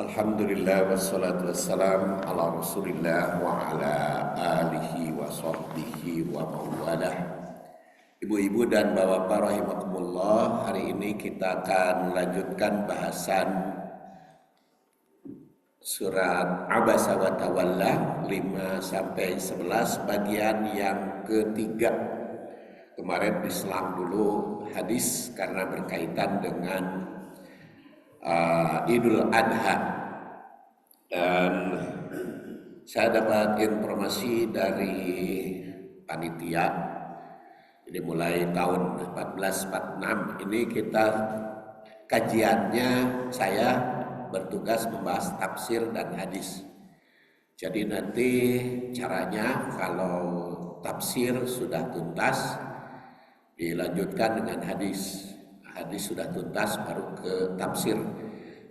Alhamdulillah wassalatu wassalam ala rasulillah wa ala alihi wa sahbihi wa mawalah. Ibu-ibu dan bapak-bapak rahimakumullah, hari ini kita akan melanjutkan bahasan surat Abasa wa Tawalla 5 sampai 11 bagian yang ketiga. Kemarin diselang dulu hadis karena berkaitan dengan Idul Adha, dan saya dapat informasi dari panitia. Jadi mulai tahun 1446 ini kita kajiannya, saya bertugas membahas tafsir dan hadis. Jadi nanti caranya kalau tafsir sudah tuntas dilanjutkan dengan hadis. Hadis sudah tuntas baru ke tafsir.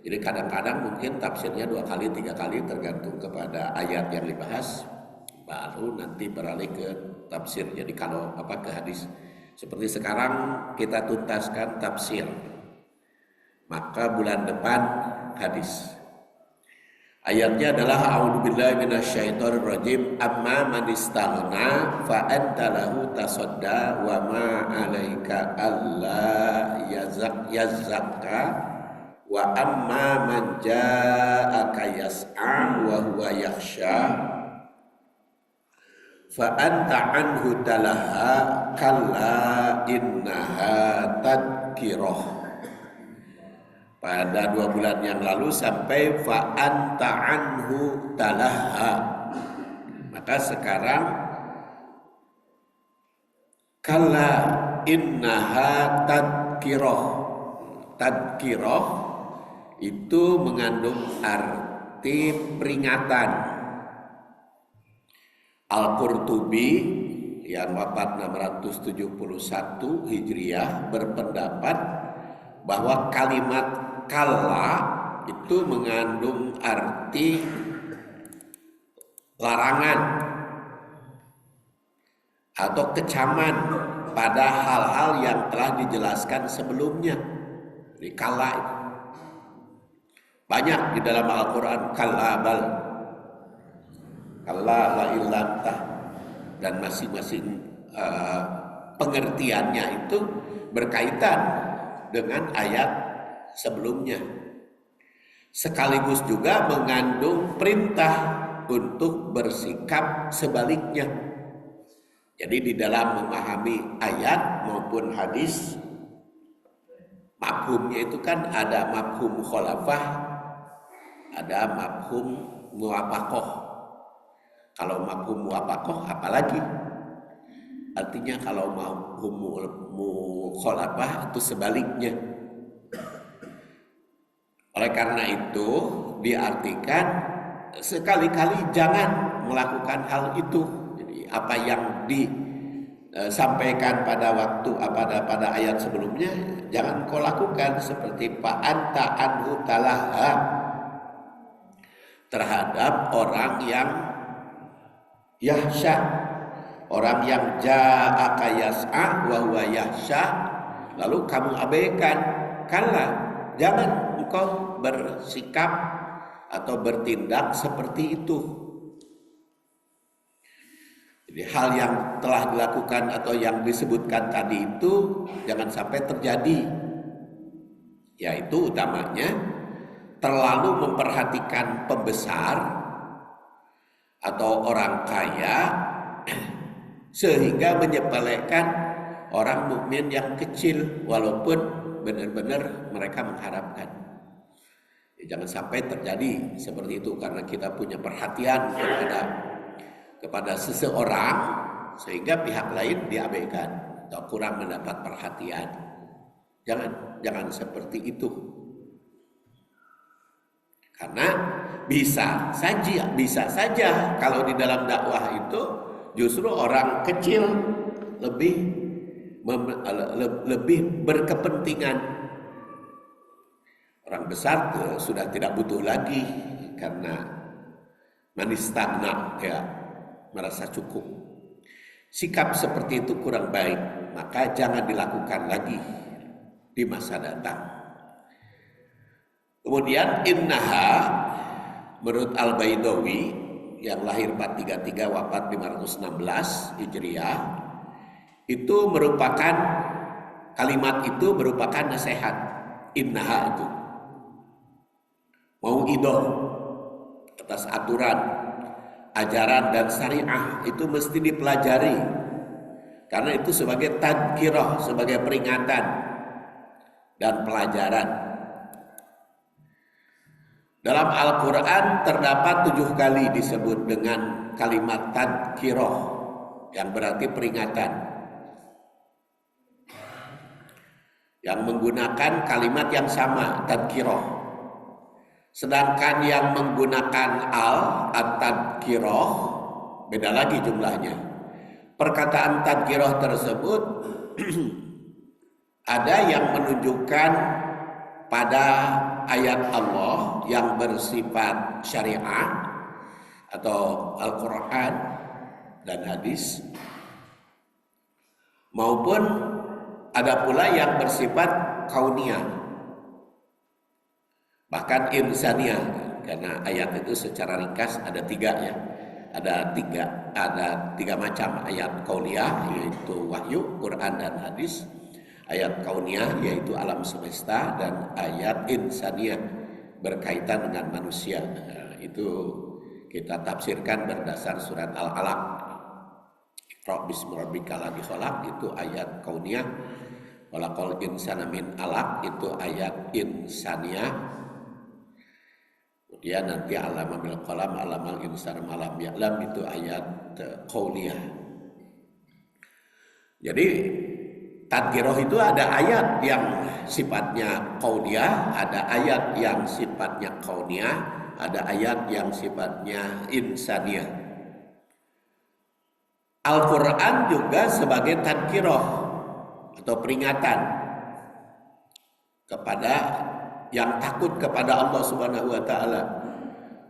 Jadi kadang-kadang mungkin tafsirnya 2 kali 3 kali tergantung kepada ayat yang dibahas, baru nanti beralih ke tafsir. Jadi kalau ke hadis. Seperti sekarang kita tuntaskan tafsir, maka bulan depan hadis. Ayatnya adalah a'udzubillahi minasyaitonirrajim, amma man istaghna fa anta lahu tasadda wa ma 'alaika alla yazakka wa amma man ja'aka yas'a wa huwa yakhsha fa anta anhu talaha kalla innaha tadhkirah. Pada 2 bulan yang lalu sampai fa anta anhu talaha. Maka sekarang kalla innaha tadhkirah. Tadhkirah itu mengandung arti peringatan. Al-Qurtubi yang wafat 671 Hijriah berpendapat bahwa kalimat kalla itu mengandung arti larangan atau kecaman pada hal-hal yang telah dijelaskan sebelumnya. Jadi kalla itu banyak di dalam Al-Quran, kalla bal, kalla la illantah, dan masing-masing pengertiannya itu berkaitan dengan ayat sebelumnya, sekaligus juga mengandung perintah untuk bersikap sebaliknya. Jadi di dalam memahami ayat maupun hadis, mafhumnya itu kan ada mafhum khalafah, ada mafhum muwafaqah. Kalau mafhum muwafaqah apalagi? Artinya kalau mafhum mukhalafah itu sebaliknya. Oleh karena itu diartikan sekali-kali jangan melakukan hal itu. Jadi apa yang disampaikan pada waktu pada ayat sebelumnya jangan kau lakukan, seperti fa anta anhu talaha, terhadap orang yang yahsya, orang yang ja'aka yas'a wa huwa yahsya, lalu kamu abaikan. Kalla, jangan engkau bersikap atau bertindak seperti itu. Jadi hal yang telah dilakukan atau yang disebutkan tadi itu jangan sampai terjadi, yaitu utamanya terlalu memperhatikan pembesar atau orang kaya sehingga menyepelekan orang mukmin yang kecil walaupun benar-benar mereka mengharapkan. Jangan sampai terjadi seperti itu karena kita punya perhatian kepada seseorang sehingga pihak lain diabaikan atau kurang mendapat perhatian. Jangan seperti itu. Karena bisa saja kalau di dalam dakwah itu justru orang kecil lebih berkepentingan. Orang besar sudah tidak butuh lagi karena manistagna, ya, merasa cukup. Sikap seperti itu kurang baik, maka jangan dilakukan lagi di masa datang. Kemudian innaha menurut Al-Baidawi yang lahir 433 wafat 516 Hijriah, itu merupakan kalimat itu merupakan nasihat. Innaha itu mau'idah atas aturan, ajaran dan syariah itu mesti dipelajari karena itu sebagai tadkirah, sebagai peringatan dan pelajaran. Dalam Al-Quran terdapat 7 kali disebut dengan kalimat tadkirah yang berarti peringatan, yang menggunakan kalimat yang sama, tadkirah. Sedangkan yang menggunakan at-tadkirah beda lagi jumlahnya. Perkataan tadkirah tersebut ada yang menunjukkan pada ayat Allah yang bersifat syariah atau Al-Quran dan hadis, maupun ada pula yang bersifat kauniyah, bahkan insaniyah, karena ayat itu secara ringkas ada 3 ya. Ada tiga macam ayat kauniyah, yaitu wahyu, Quran dan hadis. Ayat kauniyah yaitu alam semesta, dan ayat insaniyah berkaitan dengan manusia. Nah, itu kita tafsirkan berdasar surat Al-Alaq. Iqra bismi rabbikal ladzi khalaq itu ayat kauniyah. Walaqal insana min alaq itu ayat insaniyah. Kemudian nanti alama bil qalam alamal insana malam ya'lam itu ayat qauliyah. Jadi tadkirah itu ada ayat yang sifatnya qauliyah, ada ayat yang sifatnya kauniyah, ada ayat yang sifatnya insaniyah. Al-Quran juga sebagai tadkirah atau peringatan kepada yang takut kepada Allah Subhanahu wa taala.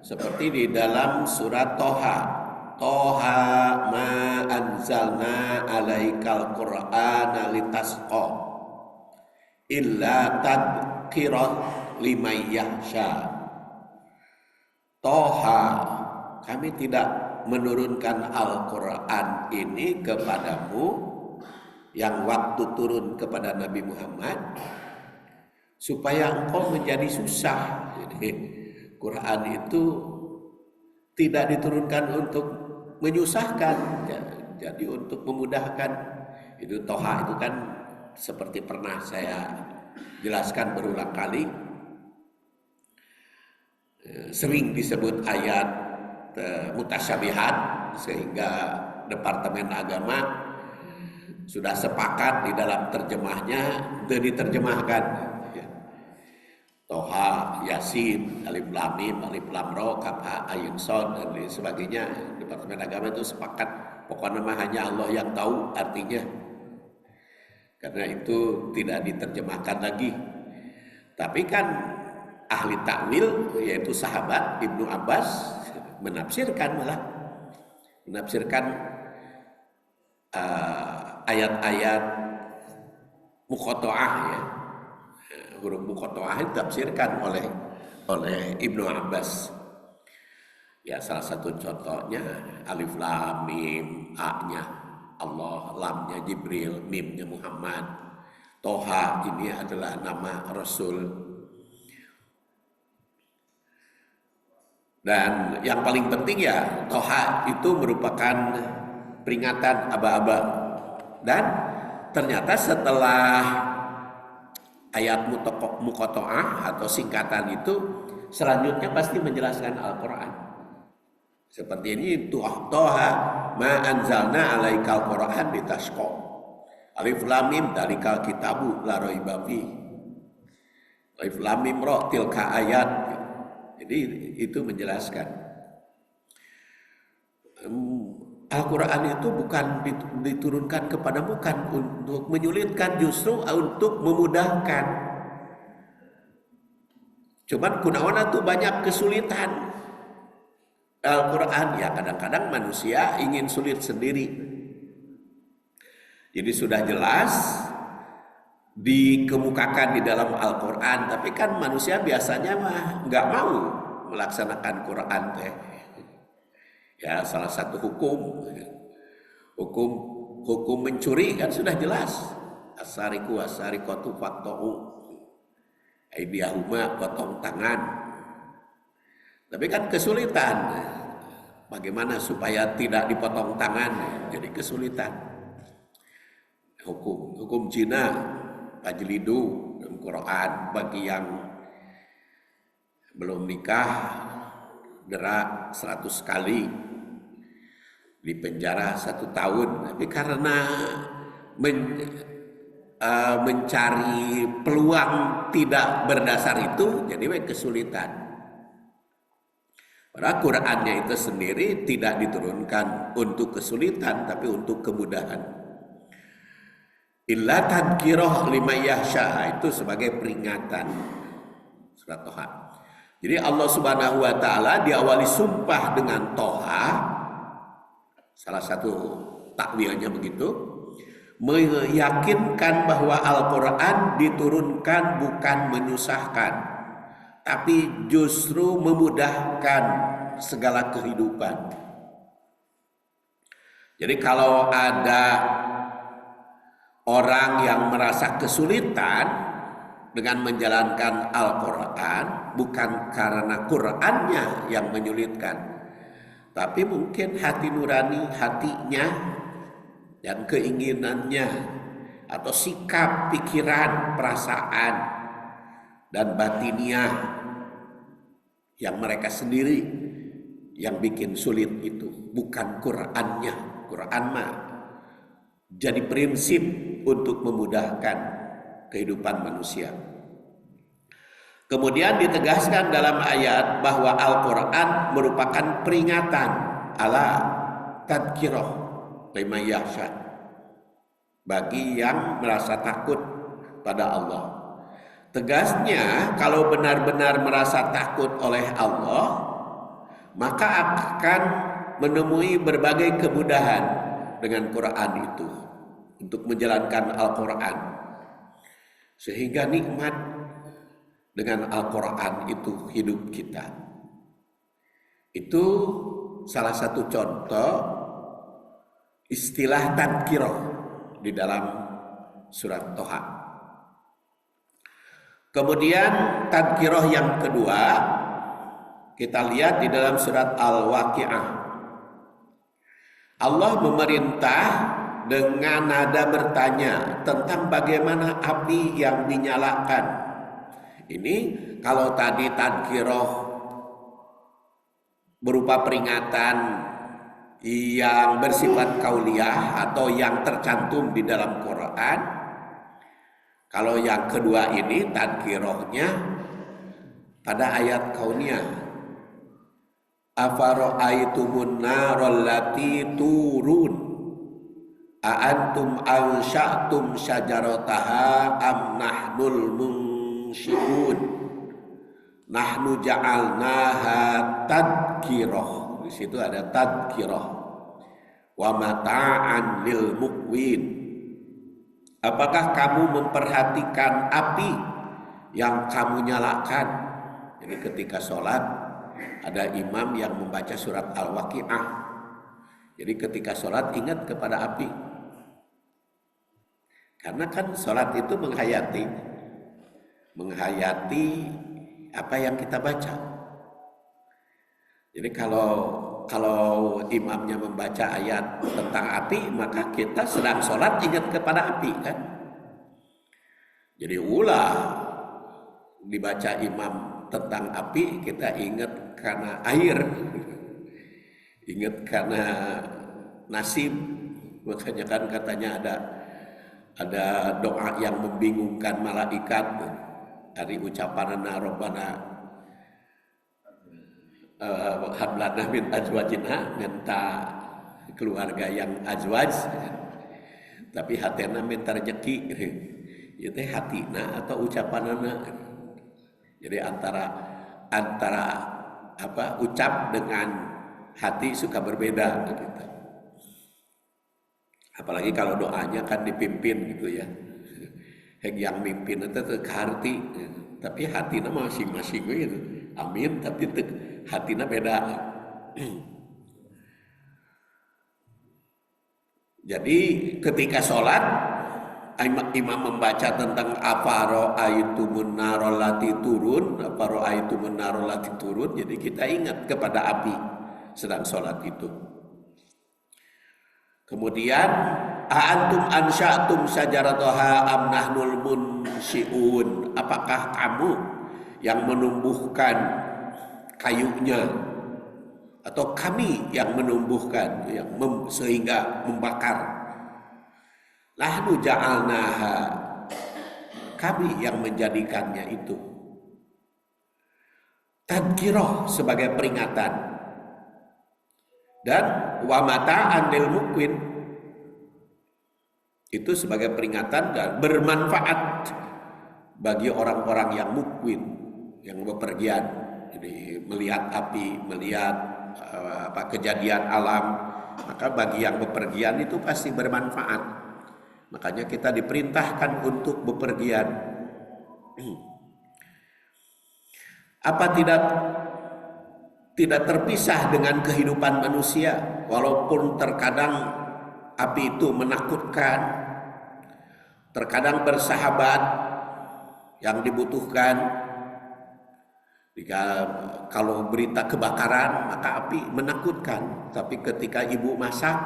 Seperti di dalam surat Toha. Toha ma anzalna alaikal qur'ana litasqa illa tadhkirah liman yakhsha. Toha, kami tidak menurunkan Al-Quran ini kepadamu yang waktu turun kepada Nabi Muhammad supaya engkau menjadi susah. Jadi Quran itu tidak diturunkan untuk menyusahkan, jadi untuk memudahkan. Itu Toha itu kan seperti pernah saya jelaskan berulang kali, sering disebut ayat mutasyabihat, sehingga Departemen Agama sudah sepakat di dalam terjemahnya diterjemahkan. Toha, Yasin, Alif Lam Mim, Alif Lam Ra, Kaf Ha Ain Shad dan lain sebagainya. Departemen Agama itu sepakat, pokoknya hanya Allah yang tahu artinya. Karena itu tidak diterjemahkan lagi. Tapi kan ahli takwil yaitu sahabat Ibnu Abbas menafsirkan ayat-ayat muqatta'ah ya. Huruf muqatta'ah ditafsirkan oleh Ibnu Abbas. Ya, salah satu contohnya Alif Lam Mim, A-nya Allah, Lamnya Jibril, Mimnya Muhammad. Toha ini adalah nama Rasul. Dan yang paling penting ya, Toha itu merupakan peringatan aba-aba. Dan ternyata setelah ayat muqatta'ah atau singkatan itu selanjutnya pasti menjelaskan Al-Quran. Seperti ini, Toha ma anzalna alaikal Quran litasqa. Alif Lam Mim dalikal kitabu la raiba fi. Alif Lam Mim Ra tilka ayat. Jadi itu menjelaskan. Al-Quran itu bukan diturunkan kepadamu bukan untuk menyulitkan, justru untuk memudahkan. Cuman kunaon tuh banyak kesulitan. Al-Quran ya kadang-kadang manusia ingin sulit sendiri. Jadi sudah jelas dikemukakan di dalam Al-Quran, tapi kan manusia biasanya mah nggak mau melaksanakan Quran teh. Ya salah satu hukum hukum mencuri kan sudah jelas, asariku asarikotu faktohu aidiyahuma, potong tangan. Tapi kan kesulitan, bagaimana supaya tidak dipotong tangan, jadi kesulitan. Hukum Cina pajlidu dalam Quran, bagi yang belum nikah dera 100 kali, di penjara 1 tahun. Tapi karena mencari peluang tidak berdasar itu, jadi kesulitan. Padahal Qurannya itu sendiri tidak diturunkan untuk kesulitan, tapi untuk kemudahan. Illa tadhkirah liman yakhsha, itu sebagai peringatan. Surat Toha. Jadi Allah Subhanahu wa taala diawali sumpah dengan Toha. Salah satu takwilnya begitu, meyakinkan bahwa Al-Quran diturunkan bukan menyusahkan, tapi justru memudahkan segala kehidupan. Jadi kalau ada orang yang merasa kesulitan dengan menjalankan Al-Quran, bukan karena Qurannya yang menyulitkan, tapi mungkin hati nurani hatinya dan keinginannya, atau sikap, pikiran, perasaan, dan batiniah yang mereka sendiri yang bikin sulit itu, bukan Qurannya. Quran mah jadi prinsip untuk memudahkan kehidupan manusia. Kemudian ditegaskan dalam ayat bahwa Al-Quran merupakan peringatan, ala tadhkirah liman yakhsha, bagi yang merasa takut pada Allah. Tegasnya, kalau benar-benar merasa takut oleh Allah, maka akan menemui berbagai kemudahan dengan Quran itu untuk menjalankan Al-Quran, sehingga nikmat dengan Al-Quran itu hidup kita. Itu salah satu contoh istilah tadhkirah di dalam surat Toha. Kemudian tadhkirah yang kedua kita lihat di dalam surat Al-Waqi'ah. Allah memerintah dengan nada bertanya tentang bagaimana api yang dinyalakan. Ini kalau tadi tadhkirah berupa peringatan yang bersifat kauliyah atau yang tercantum di dalam Quran, kalau yang kedua ini tadhkirahnya pada ayat kauniyah. Afara'aitumun narallati turun a'antum ansha'tum syajarataha am nahnul munsyi'un nahnu ja'alnaha tadhkirah. Di situ ada tadhkirah wa mata'an lil muqwin. Apakah kamu memperhatikan api yang kamu nyalakan? Jadi ketika sholat ada imam yang membaca surat Al-Waqi'ah. Jadi ketika sholat ingat kepada api. Karena kan sholat itu menghayati apa yang kita baca. Jadi kalau imamnya membaca ayat tentang api, maka kita sedang sholat ingat kepada api kan. Jadi ulah dibaca imam tentang api, kita ingat karena air, ingat karena nasib. Makanya kan katanya ada doa yang membingungkan malaikat dari ucapan Rabbana hablana min azwajina, minta keluarga yang azwaj, tapi hatena minta rezeki. Itu hatina atau ucapanana. Jadi antara ucap dengan hati suka berbeda gitu. Apalagi kalau doanya kan dipimpin gitu ya. Hek yang mimpin itu teu kaharti, tapi hatina masing-masing gitu. Amin, tapi hatina beda. Jadi ketika sholat imam membaca tentang apa ra'aitumun narolati turun, jadi kita ingat kepada api sedang sholat itu. Kemudian a'antum ansya'tum syajarataha am nahnul munsyi'un, apakah kamu yang menumbuhkan kayunya atau kami yang menumbuhkan sehingga membakar. Nahnu ja'alnaha, kami yang menjadikannya itu. Tadhkirah sebagai peringatan, dan wa mata'an lil muqwin, itu sebagai peringatan dan bermanfaat bagi orang-orang yang muqwin, yang bepergian. Jadi melihat api, melihat kejadian alam, maka bagi yang bepergian itu pasti bermanfaat. Makanya kita diperintahkan untuk bepergian. Apa tidak terpisah dengan kehidupan manusia, walaupun terkadang api itu menakutkan, terkadang bersahabat yang dibutuhkan. Jika kalau berita kebakaran maka api menakutkan, tapi ketika ibu masak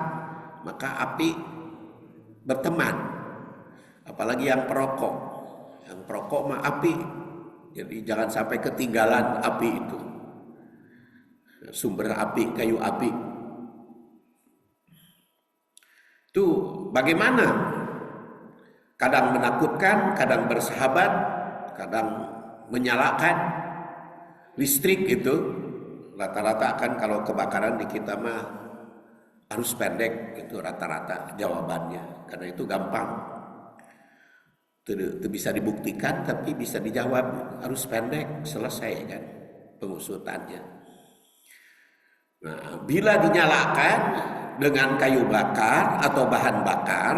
maka api berteman. Apalagi yang perokok mah api, jadi jangan sampai ketinggalan api itu, sumber api, kayu api itu bagaimana, kadang menakutkan, kadang bersahabat, kadang menyalakan. Listrik itu rata-rata kan kalau kebakaran di kita mah harus pendek, itu rata-rata jawabannya, karena itu gampang, itu bisa dibuktikan tapi bisa dijawab, harus pendek, selesai kan pengusutannya. Nah, bila dinyalakan dengan kayu bakar atau bahan bakar,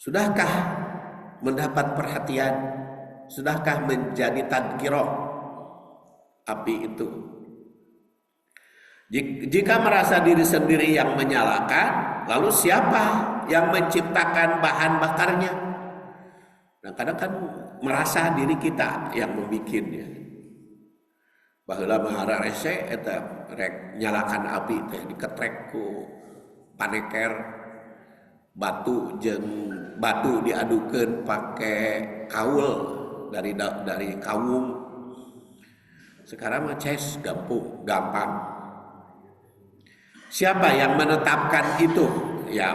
sudahkah mendapat perhatian? Sudahkah menjadi tadhkirah api itu? Jika merasa diri sendiri yang menyalakan, lalu siapa yang menciptakan bahan bakarnya? Nah, kadang kan merasa diri kita yang membikinnya. Baheula mah rese eta rek nyalakan api teh diketrek ku paneker batu diadukeun pakai kaul dari kawung. Sekarang mah ces gampang. Siapa yang menetapkan itu? Ya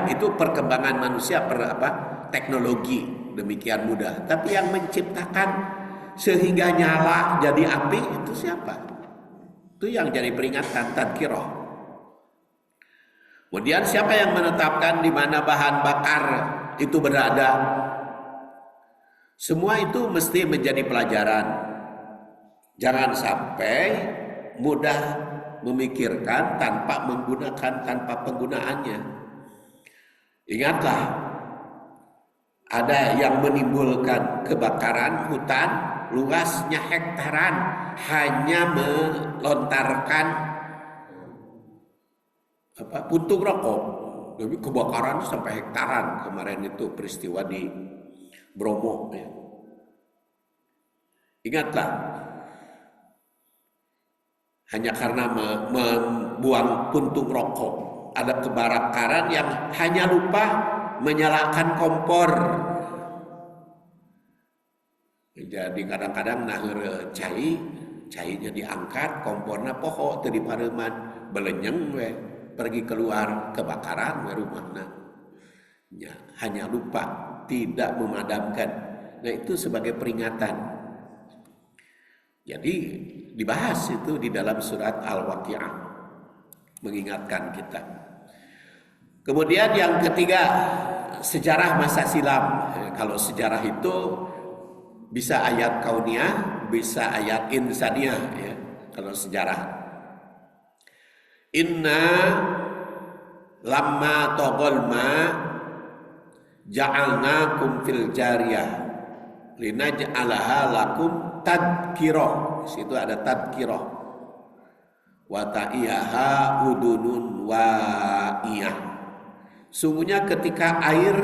itu perkembangan manusia teknologi demikian mudah. Tapi yang menciptakan sehingga nyala jadi api itu siapa? Itu yang jadi peringatan, tadhkirah. Kemudian siapa yang menetapkan di mana bahan bakar itu berada? Semua itu mesti menjadi pelajaran. Jangan sampai mudah memikirkan tanpa penggunaannya. Ingatlah, ada yang menimbulkan kebakaran hutan luasnya hektaran hanya melontarkan puntung rokok. Jadi kebakaran sampai hektaran kemarin itu peristiwa di Bromo. Ingatlah, hanya karena membuang puntung rokok, ada kebakaran yang hanya lupa menyalakan kompor. Jadi kadang-kadang naheur cainya diangkat, komporna poho teu dipareuman, belenyeng we pergi keluar, kebakaran we rumahna. Ya, hanya lupa, tidak memadamkan. Nah, itu sebagai peringatan. Jadi dibahas itu di dalam surat Al-Waqi'ah, mengingatkan kita. Kemudian yang ketiga, sejarah masa silam. Kalau sejarah itu bisa ayat kauniyah, bisa ayat insaniyah ya. Kalau sejarah, inna lamma toghol ma, ja'alnakum fil jariyah linaj'alaha lakum tadhkirah. Di situ ada tadhkirah. Wa ta'iyaha udunun wa'iyah. Sungguhnya ketika air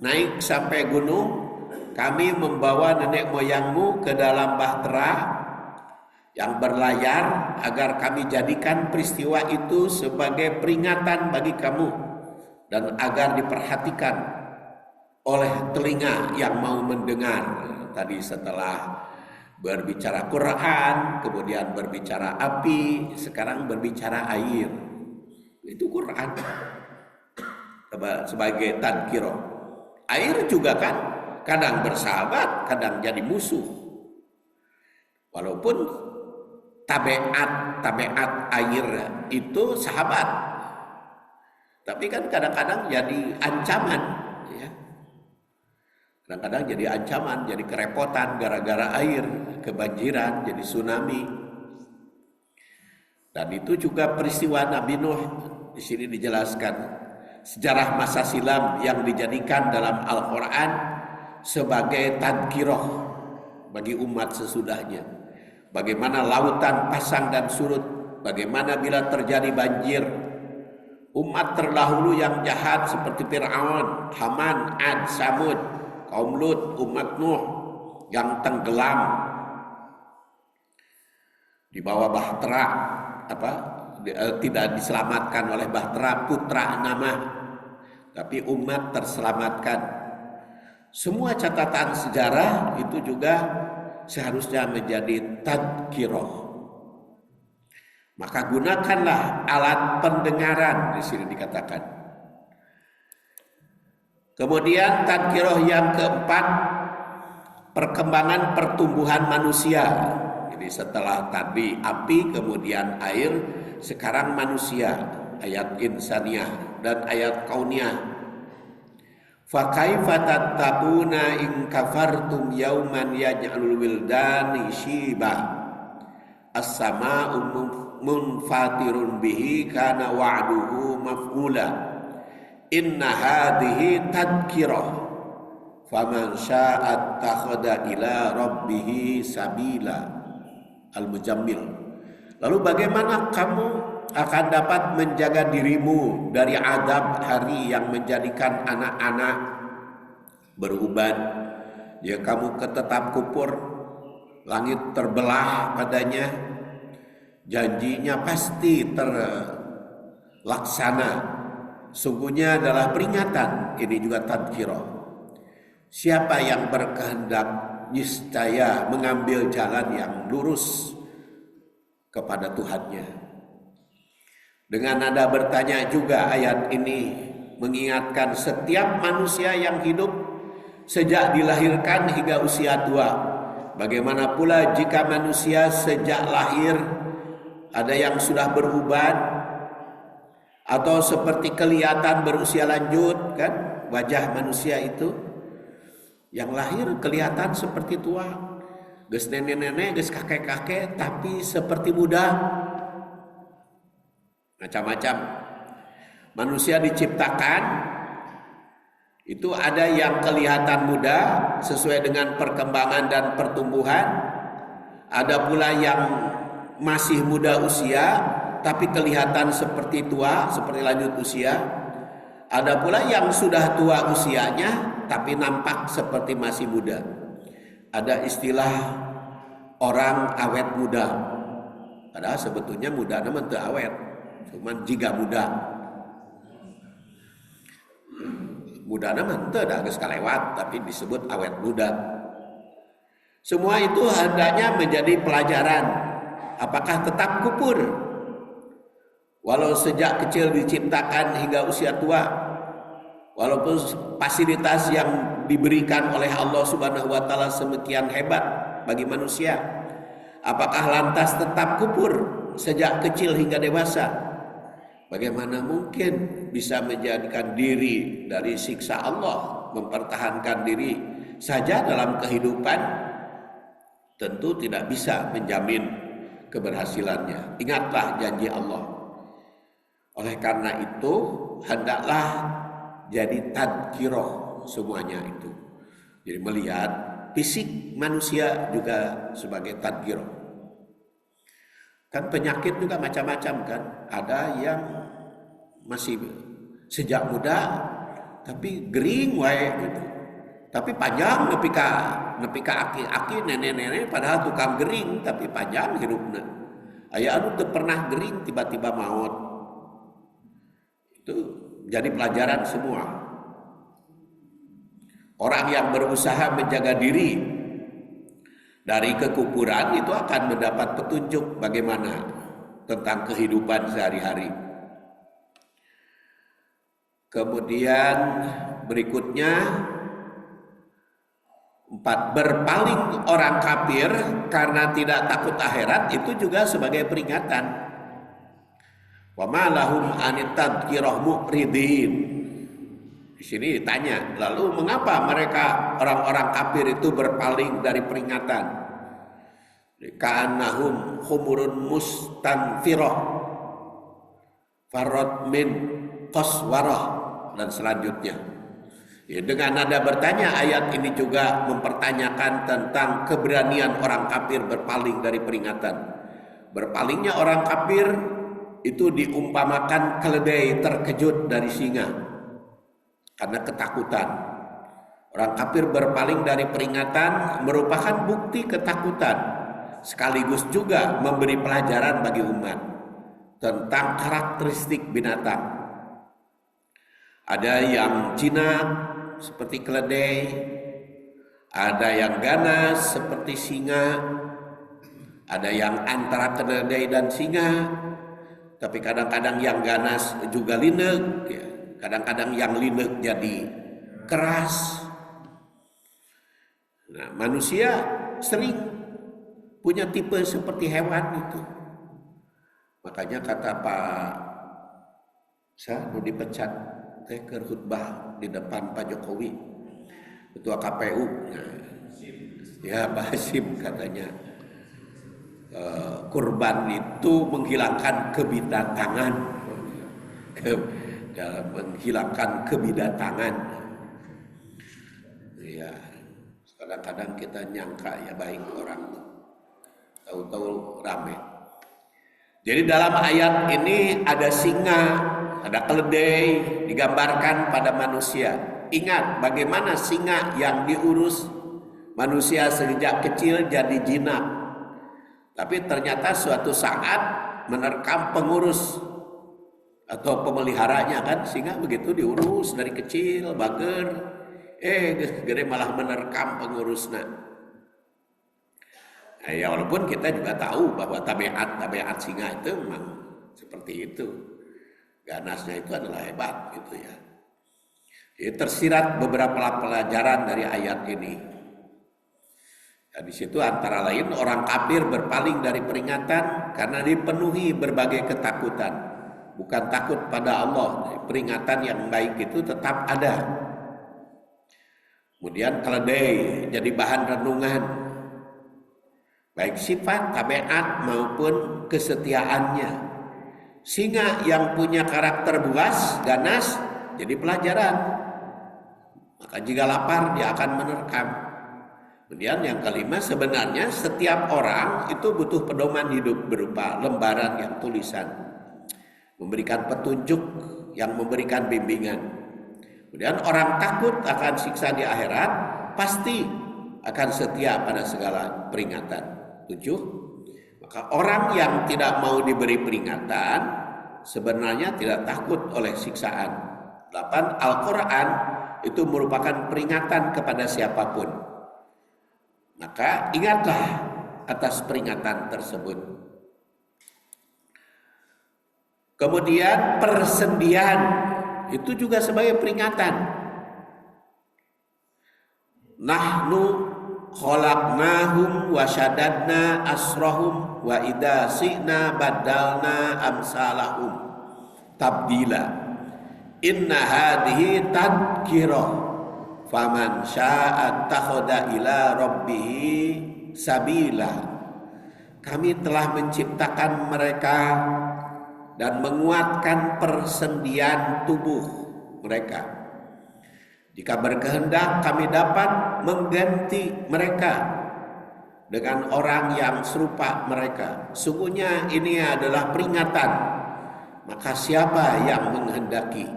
naik sampai gunung, kami membawa nenek moyangmu ke dalam bahtera yang berlayar agar kami jadikan peristiwa itu sebagai peringatan bagi kamu dan agar diperhatikan oleh telinga yang mau mendengar. Tadi setelah berbicara Quran, kemudian berbicara api, sekarang berbicara air. Itu Quran sebagai tadhkirah. Air juga kan kadang bersahabat, kadang jadi musuh. Walaupun tabiat air itu sahabat, tapi kan kadang-kadang jadi ancaman, ya. Kadang-kadang jadi ancaman, jadi kerepotan gara-gara air, kebanjiran, jadi tsunami. Dan itu juga peristiwa Nabi Nuh. Di sini dijelaskan sejarah masa silam yang dijadikan dalam Al-Quran sebagai tadhkirah bagi umat sesudahnya. Bagaimana lautan pasang dan surut, bagaimana bila terjadi banjir, umat terdahulu yang jahat seperti Fir'aun, Haman, Ad, Samud, kaum Lut, umat Nuh yang tenggelam di bawah bahtera, tidak diselamatkan oleh bahtera putra nama, tapi umat terselamatkan. Semua catatan sejarah itu juga seharusnya menjadi tadhkirah. Maka gunakanlah alat pendengaran, di sini dikatakan. Kemudian tadhkirah yang keempat, perkembangan pertumbuhan manusia. Jadi setelah tadi api, kemudian air, sekarang manusia, ayat insaniyah dan ayat kauniyah. Fa kaifa tattaquna in kafartum yauman yaj'alul wildani shiba as-sama'u munfatirun bihi kana wa'duhu maf'ula inna hadhihi tadhkirah faman syaa'a attakhadha ila rabbih sabila. Al-Mujammil. Lalu bagaimana kamu akan dapat menjaga dirimu dari azab hari yang menjadikan anak-anak beruban? Ya kamu tetap kupur, langit terbelah padanya, janjinya pasti terlaksana. Sungguhnya adalah peringatan, ini juga tadhkirah. Siapa yang berkehendak niscaya mengambil jalan yang lurus kepada Tuhannya. Dengan nada bertanya juga ayat ini mengingatkan setiap manusia yang hidup sejak dilahirkan hingga usia tua. Bagaimana pula jika manusia sejak lahir ada yang sudah beruban atau seperti kelihatan berusia lanjut, kan wajah manusia itu yang lahir kelihatan seperti tua, geus nenek-nenek, geus kakek-kakek, tapi seperti muda. Macam-macam manusia diciptakan itu ada yang kelihatan muda sesuai dengan perkembangan dan pertumbuhan, ada pula yang masih muda usia tapi kelihatan seperti tua, seperti lanjut usia, ada pula yang sudah tua usianya tapi nampak seperti masih muda. Ada istilah orang awet muda, padahal sebetulnya muda nama teu awet, cuman jika muda nama teu da geus kalewat tapi disebut awet muda. Semua itu hendaknya menjadi pelajaran. Apakah tetap kupur walau sejak kecil diciptakan hingga usia tua, walaupun fasilitas yang diberikan oleh Allah Subhanahu wa taala semakian hebat bagi manusia, apakah lantas tetap kupur sejak kecil hingga dewasa? Bagaimana mungkin bisa menjadikan diri dari siksa Allah, mempertahankan diri saja dalam kehidupan? Tentu tidak bisa menjamin keberhasilannya. Ingatlah janji Allah. Oleh karena itu, hendaklah jadi tadkiroh semuanya itu. Jadi melihat fisik manusia juga sebagai tadkiroh. Kan penyakit juga macam-macam kan. Ada yang masih sejak muda tapi gering wae gitu. Tapi panjang nepi ka aki-aki nenek-nenek padahal tukang gering tapi panjang hirupna. Aya anu teu pernah gering tiba-tiba maut. Itu jadi pelajaran semua. Orang yang berusaha menjaga diri dari kekufuran itu akan mendapat petunjuk bagaimana tentang kehidupan sehari-hari. Kemudian berikutnya 4, berpaling orang kafir karena tidak takut akhirat itu juga sebagai peringatan. Wa ma lahum anit tadhkirah mu'ridin. Di sini ditanya, lalu mengapa mereka orang-orang kafir itu berpaling dari peringatan? Ka'annahum khumurun mustanfirah farad min qaswarah dan selanjutnya. Ya, dengan nada bertanya, ayat ini juga mempertanyakan tentang keberanian orang kafir berpaling dari peringatan. Berpalingnya orang kafir itu diumpamakan keledai terkejut dari singa karena ketakutan. Orang kafir berpaling dari peringatan merupakan bukti ketakutan, sekaligus juga memberi pelajaran bagi umat tentang karakteristik binatang. Ada yang jinak seperti keledai, ada yang ganas seperti singa, ada yang antara keledai dan singa, tapi kadang-kadang yang ganas juga linek, ya. Kadang-kadang yang linek jadi keras. Nah, manusia sering punya tipe seperti hewan itu. Makanya kata Pak saya mau dipecat ke khutbah di depan Pak Jokowi, ketua KPU. Nah, ya Pak Hasim katanya kurban itu menghilangkan kebidatangan, menghilangkan kebidatangan. Ya, kadang-kadang kita nyangka ya baik orang, tahu-tahu rame. Jadi dalam ayat ini ada singa, ada keledai digambarkan pada manusia. Ingat bagaimana singa yang diurus manusia sejak kecil jadi jinak. Tapi ternyata suatu saat menerkam pengurus atau pemeliharanya kan, singa begitu diurus dari kecil bager, gede malah menerkam pengurusnya. Nah, ya walaupun kita juga tahu bahwa tabiat singa itu memang seperti itu. Ganasnya itu adalah hebat gitu ya. Jadi tersirat beberapa pelajaran dari ayat ini. Dan di situ antara lain orang kafir berpaling dari peringatan karena dipenuhi berbagai ketakutan. Bukan takut pada Allah, peringatan yang baik itu tetap ada. Kemudian keledai jadi bahan renungan, baik sifat, tabiat maupun kesetiaannya. Singa yang punya karakter buas, ganas, jadi pelajaran. Maka jika lapar dia akan menerkam. Kemudian yang kelima, sebenarnya setiap orang itu butuh pedoman hidup berupa lembaran yang tulisan, memberikan petunjuk yang memberikan bimbingan. Kemudian orang takut akan siksa di akhirat pasti akan setia pada segala peringatan. 7. Maka orang yang tidak mau diberi peringatan sebenarnya tidak takut oleh siksaan. 8. Al-Quran itu merupakan peringatan kepada siapapun. Maka ingatlah atas peringatan tersebut. Kemudian persendian itu juga sebagai peringatan. Nahnu khalaqnahum wa syadadna asrahum wa idza si'na badalna amsalahum tabdila. Inna hadhihi tadhkirah faman syaa'a takhadha ila rabbih sabila. Kami telah menciptakan mereka dan menguatkan persendian tubuh mereka. Jika berkehendak kami dapat mengganti mereka dengan orang yang serupa mereka. Sungguhnya ini adalah peringatan. Maka siapa yang menghendaki?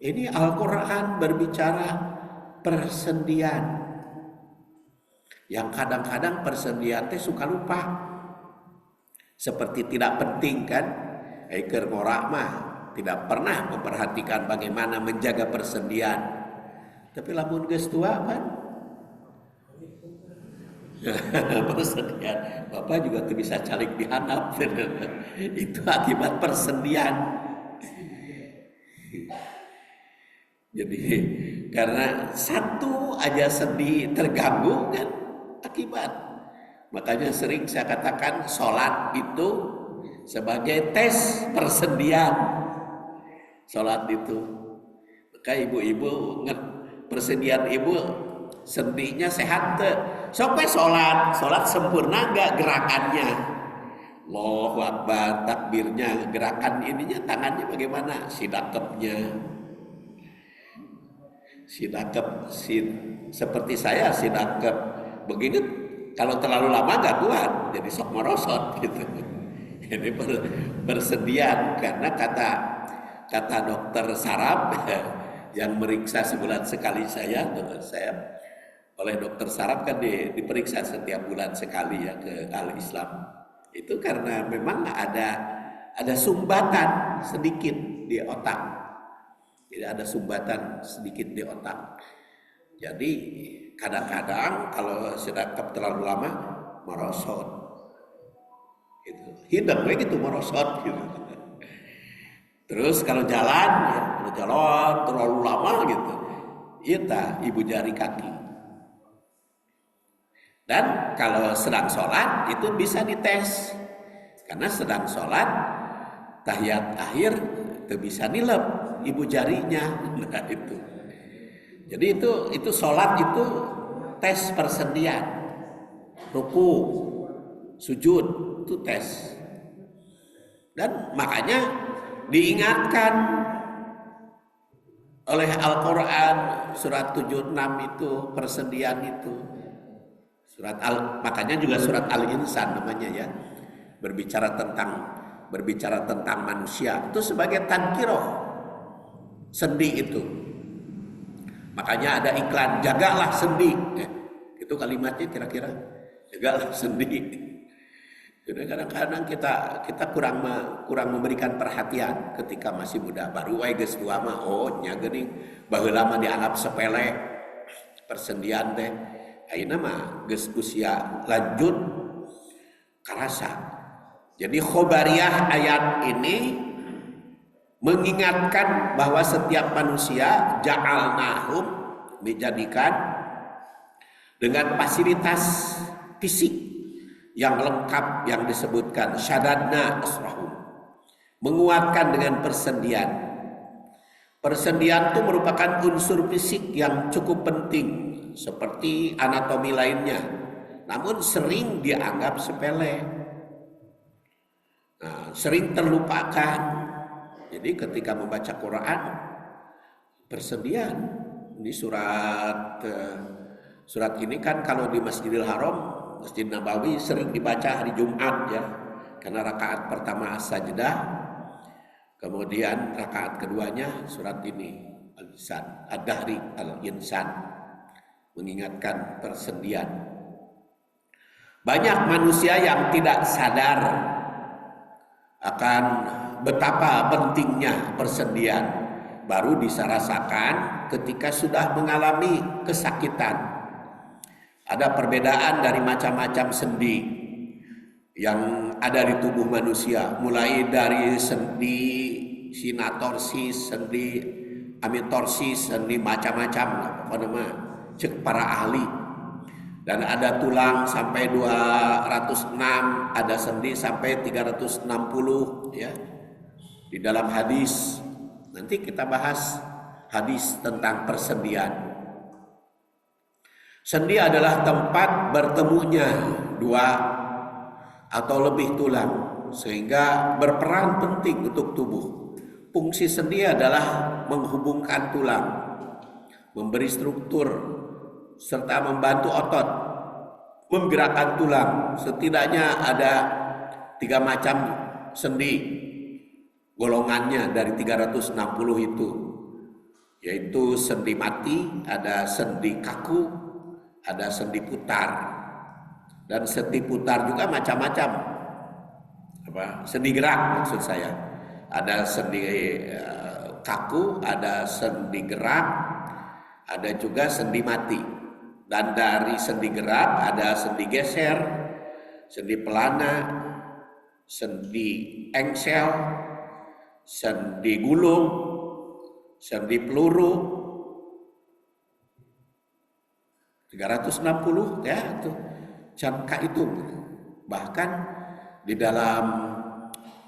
Ini Al-Quran berbicara persendian. Yang kadang-kadang persendian teh suka lupa. Seperti tidak penting kan? Keur ngorak mah tidak pernah memperhatikan bagaimana menjaga persendian. Tapi lamun geus tua kan? Persendian, Bapak juga tuh bisa calik dihanap. Itu akibat persendian. Jadi karena satu aja sendi terganggu kan akibat. Makanya sering saya katakan sholat itu sebagai tes persendian. Sholat itu, maka ibu-ibu persendian ibu sendinya sehat tuh. Sampai sholat sempurna gak gerakannya? Allahu Akbar, takbirnya, gerakan ininya, tangannya bagaimana? Sidakepnya, seperti saya sidakep begini. Kalau terlalu lama gak kuat, jadi sok merosot gitu. Ini persendian karena kata dokter saraf yang meriksa sebulan sekali saya oleh dokter saraf kan diperiksa setiap bulan sekali ya ke ahli Islam. Itu karena memang ada sumbatan sedikit di otak. Jadi ada sumbatan sedikit di otak. Jadi kadang-kadang kalau sedekap terlalu lama merosot. Gitu. Hidung gitu merosot gitu. Terus kalau jalan terlalu lama gitu. Ibu jari kaki. Dan kalau sedang sholat itu bisa dites. Karena sedang sholat tahiyat akhir itu bisa nilep ibu jarinya. Nah itu. Jadi itu sholat itu tes persendian. Ruku, sujud itu tes. Dan makanya diingatkan oleh Al-Quran surat 76 itu persendian itu. Makanya juga surat Al-Insan namanya ya, berbicara tentang manusia itu sebagai tadkirah sendi itu. Makanya ada iklan jagalah sendi. Itu kalimatnya kira-kira jagalah sendi. Jadi kadang-kadang kita kurang memberikan perhatian ketika masih muda. Baru wae geus tua mah nya geuning baheula mah dianggap sepele persendian teh. Ayeuna mah geus usia lanjut karasa. Jadi khobariyah ayat ini mengingatkan bahwa setiap manusia ja'alnahum dijadikan dengan fasilitas fisik yang lengkap yang disebutkan syadadna asrahum, menguatkan dengan persendian. Persendian itu merupakan unsur fisik yang cukup penting seperti anatomi lainnya, namun sering dianggap sepele, sering terlupakan. Jadi ketika membaca Quran, persendian ini surat ini kan kalau di Masjidil Haram, Masjid Nabawi sering dibaca hari Jumat ya, karena rakaat pertama as-sajdah, kemudian rakaat keduanya surat ini Al-Insan, Ad-Dahri Al-Insan, mengingatkan persendian. Banyak manusia yang tidak sadar akan betapa pentingnya persendian, baru bisa rasakan ketika sudah mengalami kesakitan. Ada perbedaan dari macam-macam sendi yang ada di tubuh manusia, mulai dari sendi sinatorsis, sendi amitorsis, sendi macam-macam apa nama cek para ahli. Dan ada tulang sampai 206, ada sendi sampai 360 ya. Di dalam hadis, nanti kita bahas hadis tentang persendian. Sendi adalah tempat bertemunya dua atau lebih tulang, sehingga berperan penting untuk tubuh. Fungsi sendi adalah menghubungkan tulang. memberi struktur, serta membantu otot, menggerakkan tulang. Setidaknya ada 3 macam sendi golongannya dari 360 itu, yaitu sendi mati, ada sendi kaku, ada sendi putar, dan sendi putar juga macam-macam. Sendi gerak maksud saya. Ada sendi kaku, ada sendi gerak, ada juga sendi mati. Dan dari sendi gerak ada sendi geser, sendi pelana, sendi engsel, sendi gulung, sendi peluru. 360 ya itu jangka itu. Bahkan di dalam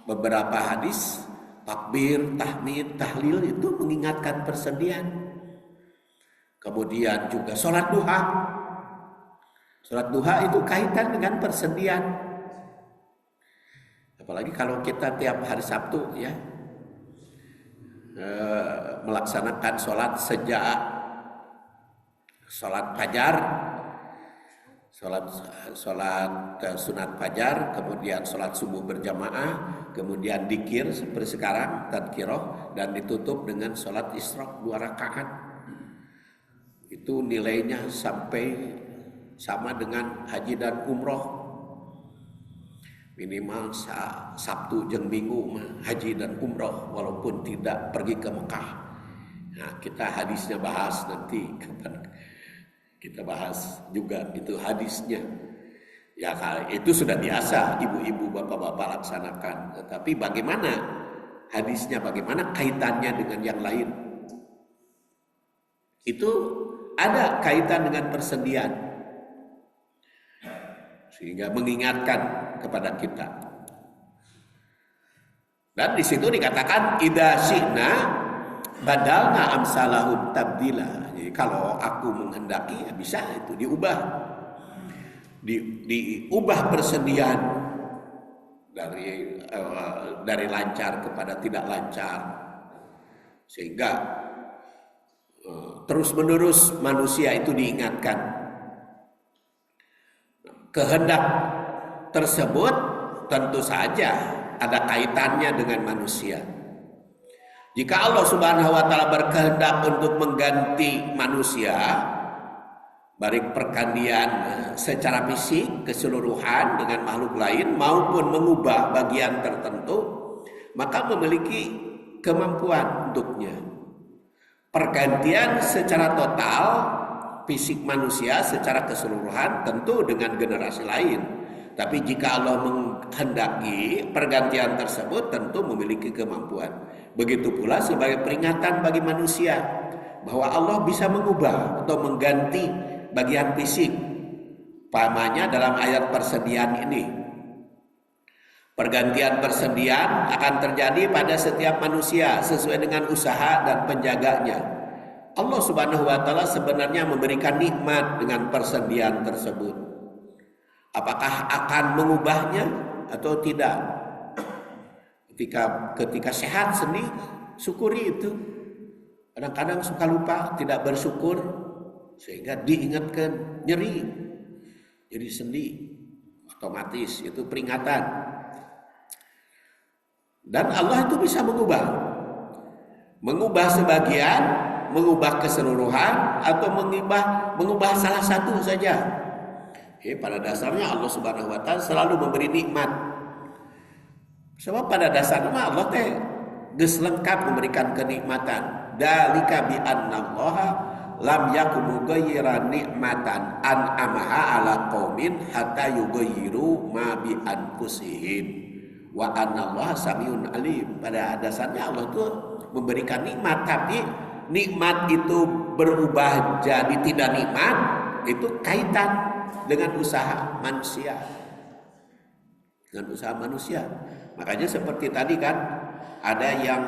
beberapa hadis takbir, tahmid, tahlil itu mengingatkan persendian. Kemudian juga sholat duha. Sholat duha itu kaitan dengan persendian. Apalagi kalau kita tiap hari Sabtu ya melaksanakan sholat sejak sholat fajar, sholat sunat fajar, kemudian sholat subuh berjamaah, kemudian dikir seperti sekarang tadkirah, dan ditutup dengan sholat isyraq 2 rakaat. Itu nilainya sampai sama dengan haji dan umroh. Minimal Sabtu jeung Minggu haji dan umroh walaupun tidak pergi ke Mekah. Nah, kita hadisnya bahas nanti kapan kita bahas juga itu hadisnya. Ya itu sudah biasa ibu-ibu bapak-bapak laksanakan. Tetapi bagaimana hadisnya, bagaimana kaitannya dengan yang lain? Itu ada kaitan dengan persendian, sehingga mengingatkan kepada kita. Dan di situ dikatakan idza syi'na badalna amsalahum tabdila. Jadi kalau aku menghendaki ya bisa itu diubah. Diubah persendian dari lancar kepada tidak lancar, sehingga terus-menerus manusia itu diingatkan. Kehendak tersebut tentu saja ada kaitannya dengan manusia. Jika Allah Subhanahu wa taala berkehendak untuk mengganti manusia, baik pergantian secara fisik keseluruhan dengan makhluk lain maupun mengubah bagian tertentu, maka memiliki kemampuan untuknya. Pergantian secara total fisik manusia secara keseluruhan tentu dengan generasi lain. Tapi jika Allah menghendaki pergantian tersebut tentu memiliki kemampuan. Begitu pula sebagai peringatan bagi manusia bahwa Allah bisa mengubah atau mengganti bagian fisik. Pahamnya dalam ayat persendian ini. Pergantian persendian akan terjadi pada setiap manusia sesuai dengan usaha dan penjaganya. Allah Subhanahu wa taala sebenarnya memberikan nikmat dengan persendian tersebut. Apakah akan mengubahnya atau tidak? Ketika sehat sendi, syukuri itu. Kadang-kadang suka lupa, tidak bersyukur, sehingga diingatkan nyeri. Jadi sendi otomatis itu peringatan. Dan Allah itu bisa mengubah sebagian, mengubah keseluruhan, atau mengubah salah satu saja. Pada dasarnya Allah Subhanahu wa taala selalu memberi nikmat. Sebab pada dasarnya Allah geus lengkap memberikan kenikmatan. Dalika bi annallaha lam yakum mughayyiran nikmatan an'amaha ala qaumin hatta yughayyiru ma bi anfusihim. Wa anallaha samiun alim. Pada dasarnya Allah itu memberikan nikmat, tapi nikmat itu berubah jadi tidak nikmat, itu kaitan dengan usaha manusia. Dengan usaha manusia. Makanya seperti tadi kan, ada yang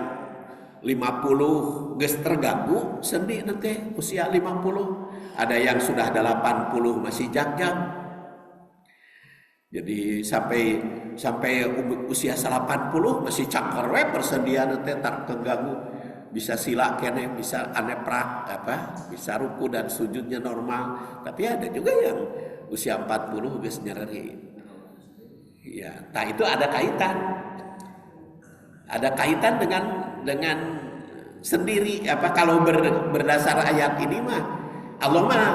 50 geus terganggu sendi nanti usia 50, ada yang sudah 80 masih jag-jag. Jadi sampai usia 80 masih cangker we persendian teh tak terganggu. bisa sila kene, bisa aneprak bisa ruku dan sujudnya normal. Tapi ada juga yang usia 40 geus nyeri. Ya, nah itu ada kaitan. Ada kaitan dengan sendiri kalau berdasar ayat ini mah Allah mah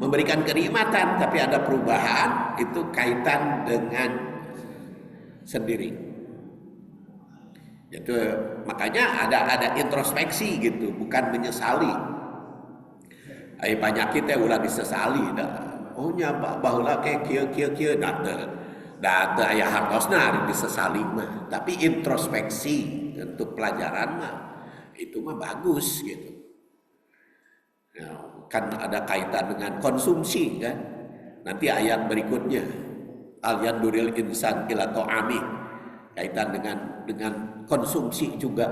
memberikan kenikmatan, tapi ada perubahan itu kaitan dengan sendiri. Itu makanya ada introspeksi gitu, bukan menyesali. Ai penyakit teh ulah disesali dah. Oh nya baheula ke kieu da teu aya hartosna ari disesali mah, tapi introspeksi untuk pelajaran mah itu mah bagus gitu. Ya, kan ada kaitan dengan konsumsi kan. Nanti ayat berikutnya al yanduril insan ila ta'ami, kaitan dengan konsumsi juga.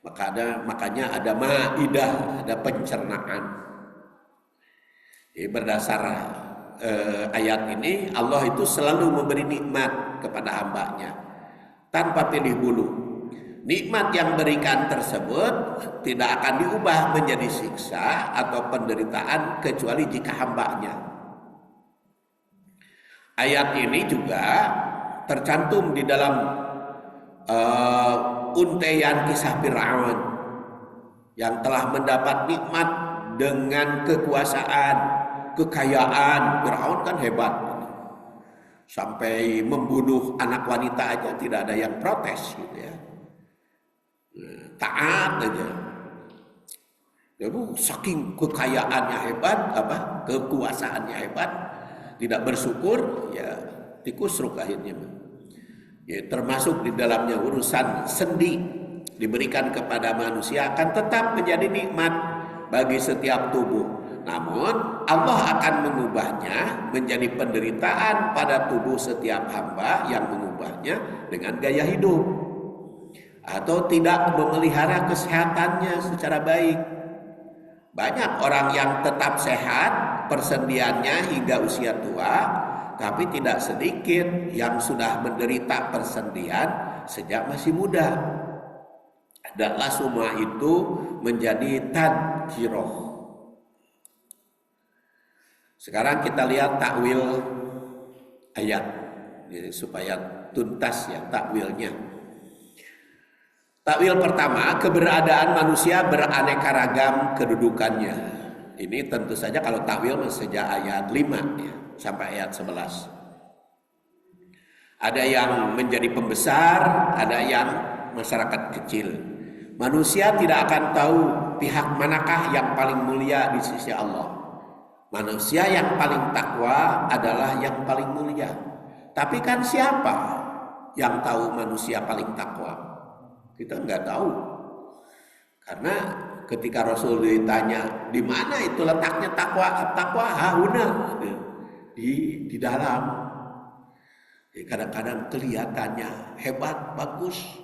Makanya ada maidah, ada pencernaan. Berdasar ayat ini Allah itu selalu memberi nikmat kepada hambanya tanpa pilih bulu. Nikmat yang berikan tersebut tidak akan diubah menjadi siksa atau penderitaan kecuali jika hambanya. Ayat ini juga tercantum di dalam untaian kisah Fir'aun yang telah mendapat nikmat dengan kekuasaan, kekayaan. Fir'aun kan hebat, sampai membunuh anak wanita aja tidak ada yang protes gitu ya. Taat aja. Saking kekayaannya hebat, kekuasaannya hebat, tidak bersyukur, ya tikusruk akhirnya. Ya, termasuk di dalamnya urusan sendi diberikan kepada manusia akan tetap menjadi nikmat bagi setiap tubuh. Namun Allah akan mengubahnya menjadi penderitaan pada tubuh setiap hamba yang mengubahnya dengan gaya hidup atau tidak memelihara kesehatannya secara baik. Banyak orang yang tetap sehat persendiannya hingga usia tua, tapi tidak sedikit yang sudah menderita persendian sejak masih muda. Adalah semua itu menjadi tadkirah. Sekarang kita lihat takwil ayat, jadi supaya tuntas ya takwilnya. Takwil pertama, keberadaan manusia beraneka ragam kedudukannya. Ini tentu saja kalau takwil sejak ayat 5 ya, sampai ayat 11. Ada yang menjadi pembesar, ada yang masyarakat kecil. Manusia tidak akan tahu pihak manakah yang paling mulia di sisi Allah. Manusia yang paling takwa adalah yang paling mulia. Tapi kan siapa yang tahu manusia paling takwa? Kita nggak tahu. Karena ketika Rasul ditanya di mana itu letaknya takwa, takwa hauna di dalam. Kadang-kadang kelihatannya hebat, bagus,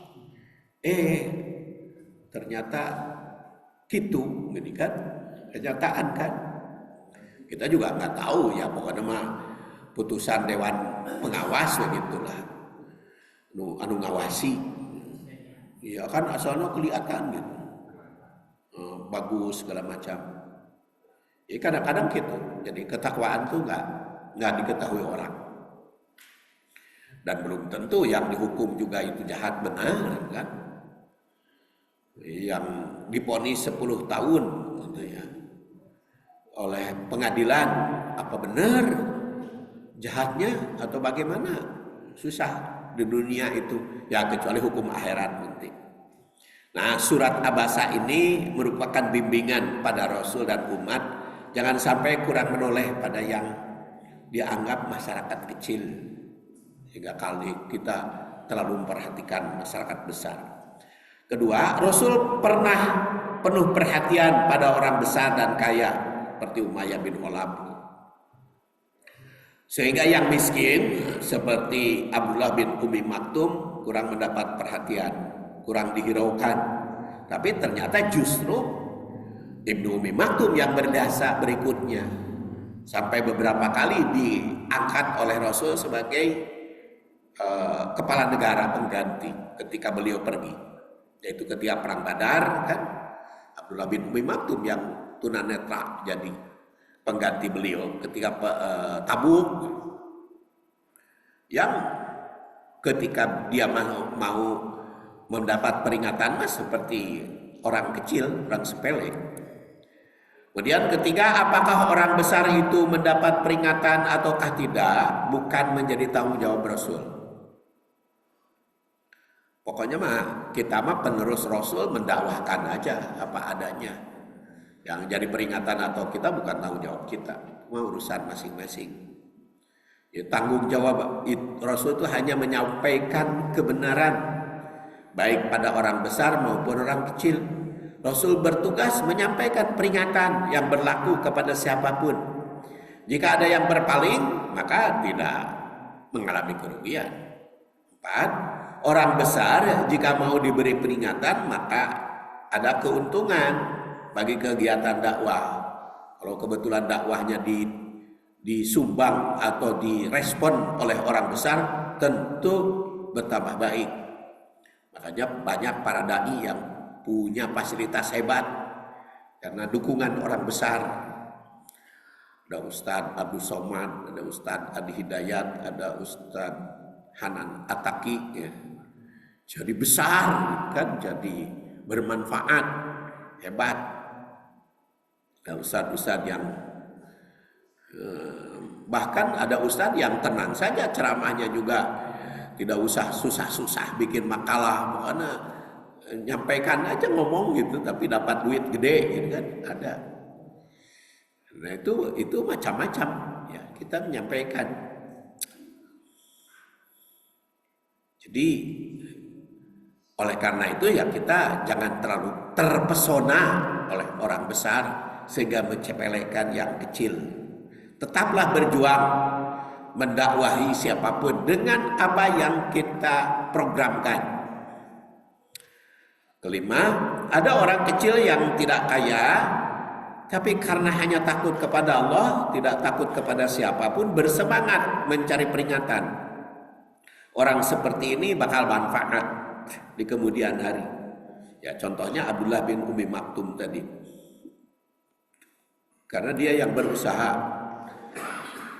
ternyata gitu, ini kan kenyataan kan. Kita juga nggak tahu ya, pokoknya mah putusan dewan pengawas begitulah, anu ngawasi. Ya kan asalnya kelihatan gitu, bagus segala macam. Ya kadang-kadang gitu. Jadi ketakwaan tuh nggak diketahui orang. Dan belum tentu yang dihukum juga itu jahat benar kan. Yang divonis 10 tahun gitu ya, oleh pengadilan, apa benar jahatnya atau bagaimana? Susah di dunia itu ya, kecuali hukum akhirat nanti. Nah, surat Abasa ini merupakan bimbingan pada Rasul dan umat, jangan sampai kurang menoleh pada yang dianggap masyarakat kecil, sehingga kali kita terlalu memperhatikan masyarakat besar. Kedua, Rasul pernah penuh perhatian pada orang besar dan kaya seperti Umayyah bin Khalaf, sehingga yang miskin seperti Abdullah bin Umi Maktum kurang mendapat perhatian, kurang dihiraukan. Tapi ternyata justru Ibnu Umi Maktum yang berdasa berikutnya, sampai beberapa kali diangkat oleh Rasul sebagai kepala negara pengganti ketika beliau pergi. yaitu ketika perang Badar kan, Abdullah bin Umi Maktum yang tunanetra jadi pengganti beliau ketika Tabuk, yang ketika dia mau mendapat peringatan mas seperti orang kecil, orang sepele. Kemudian ketiga, apakah orang besar itu mendapat peringatan ataukah tidak, bukan menjadi tanggung jawab Rasul. Pokoknya kita penerus Rasul, mendakwahkan aja apa adanya. Yang jadi peringatan atau kita bukan tanggung jawab kita, cuma urusan masing-masing. Ya, tanggung jawab Rasul itu hanya menyampaikan kebenaran, baik pada orang besar maupun orang kecil. Rasul bertugas menyampaikan peringatan yang berlaku kepada siapapun. Jika ada yang berpaling, maka tidak mengalami kerugian. 4. Orang besar jika mau diberi peringatan, maka ada keuntungan bagi kegiatan dakwah. Kalau kebetulan dakwahnya disumbang atau direspon oleh orang besar, tentu bertambah baik. Makanya banyak para dai yang punya fasilitas hebat karena dukungan orang besar. Ada Ustadz Abdul Somad, ada Ustadz Adi Hidayat, ada Ustadz Hanan Ataki, ya. Jadi besar kan, jadi bermanfaat, hebat. Ada Ustadz yang bahkan ada Ustadz yang tenang saja ceramahnya juga, tidak usah susah-susah bikin makalah, pokoknya nyampaikan aja ngomong gitu, tapi dapat duit gede gitu kan, ada. Nah itu macam-macam ya, kita menyampaikan. Jadi oleh karena itu ya kita jangan terlalu terpesona oleh orang besar sehingga mencepelekan yang kecil. Tetaplah berjuang mendakwahi siapapun dengan apa yang kita programkan. Kelima, ada orang kecil yang tidak kaya, tapi karena hanya takut kepada Allah, tidak takut kepada siapapun, bersemangat mencari peringatan. Orang seperti ini bakal manfaat di kemudian hari. Ya, contohnya Abdullah bin Umi Maktum tadi. Karena dia yang berusaha.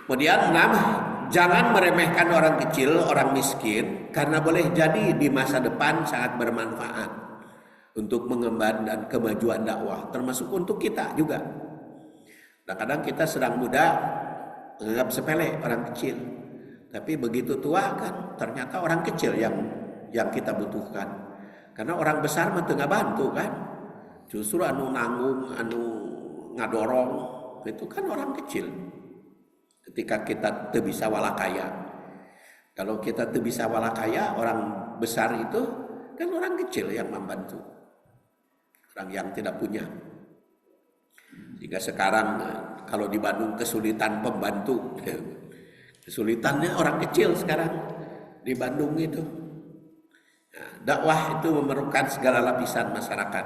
Kemudian 6, jangan meremehkan orang kecil, orang miskin, karena boleh jadi di masa depan sangat bermanfaat untuk mengemban dan kemajuan dakwah, termasuk untuk kita juga. Kadang-kadang kita sedang muda menganggap sepele orang kecil, tapi begitu tua kan ternyata orang kecil yang kita butuhkan. Karena orang besar mah teu ngabantu kan, justru anu nanggung, anu ngadorong itu kan orang kecil. Ketika kita teu bisa walakaya, kalau kita teu bisa walakaya, orang besar itu kan orang kecil yang membantu, orang yang tidak punya. Jika sekarang kalau di Bandung kesulitan pembantu, kesulitannya orang kecil sekarang di Bandung itu. Nah, dakwah itu memerlukan segala lapisan masyarakat,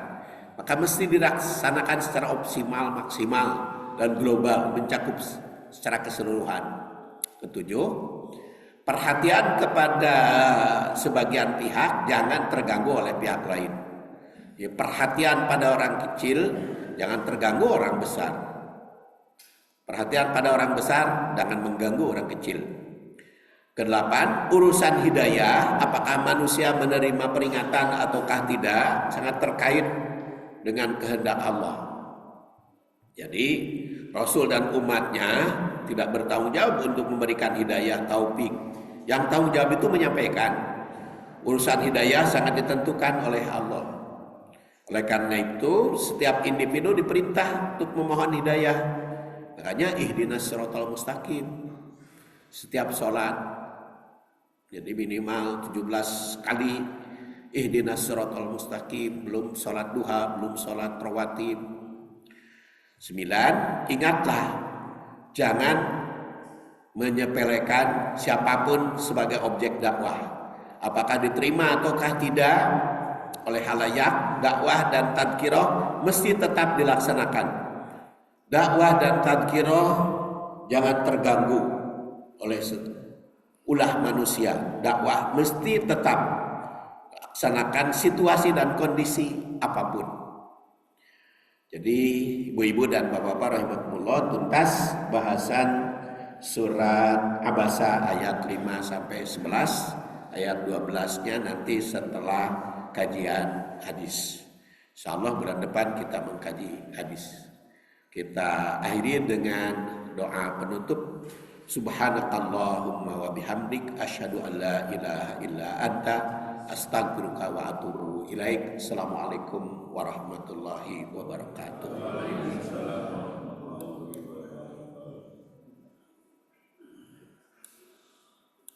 maka mesti dilaksanakan secara optimal, maksimal, dan global, mencakup secara keseluruhan. Ketujuh, perhatian kepada sebagian pihak jangan terganggu oleh pihak lain. Ya, perhatian pada orang kecil jangan terganggu orang besar. Perhatian pada orang besar jangan mengganggu orang kecil. Kedelapan, urusan hidayah, apakah manusia menerima peringatan ataukah tidak, sangat terkait dengan kehendak Allah. Jadi Rasul dan umatnya tidak bertanggung jawab untuk memberikan hidayah taufik. Yang tanggung jawab itu menyampaikan. Urusan hidayah sangat ditentukan oleh Allah. Oleh karena itu setiap individu diperintah untuk memohon hidayah. Makanya ihdinas siratal mustaqim. Setiap sholat, jadi minimal 17 kali ihdinas siratal mustaqim, belum sholat duha, belum sholat rawatib. 9, ingatlah jangan menyepelekan siapapun sebagai objek dakwah. Apakah diterima ataukah tidak oleh halayak, dakwah dan tadkirah mesti tetap dilaksanakan. Dakwah dan tadkirah jangan terganggu oleh ulah manusia. Dakwah mesti tetap melaksanakan situasi dan kondisi apapun. Jadi ibu-ibu dan bapak-bapak rahimakumullah, tuntas bahasan surat Abasa ayat 5 sampai 11, ayat 12-nya nanti setelah kajian hadis. Insyaallah bulan depan kita mengkaji hadis. Kita akhiri dengan doa penutup. Subhanakallahumma wa bihamdik asyhadu an la ilaha illa anta astaghfiruka wa atubu ilaik. Assalamualaikum warahmatullahi wabarakatuh.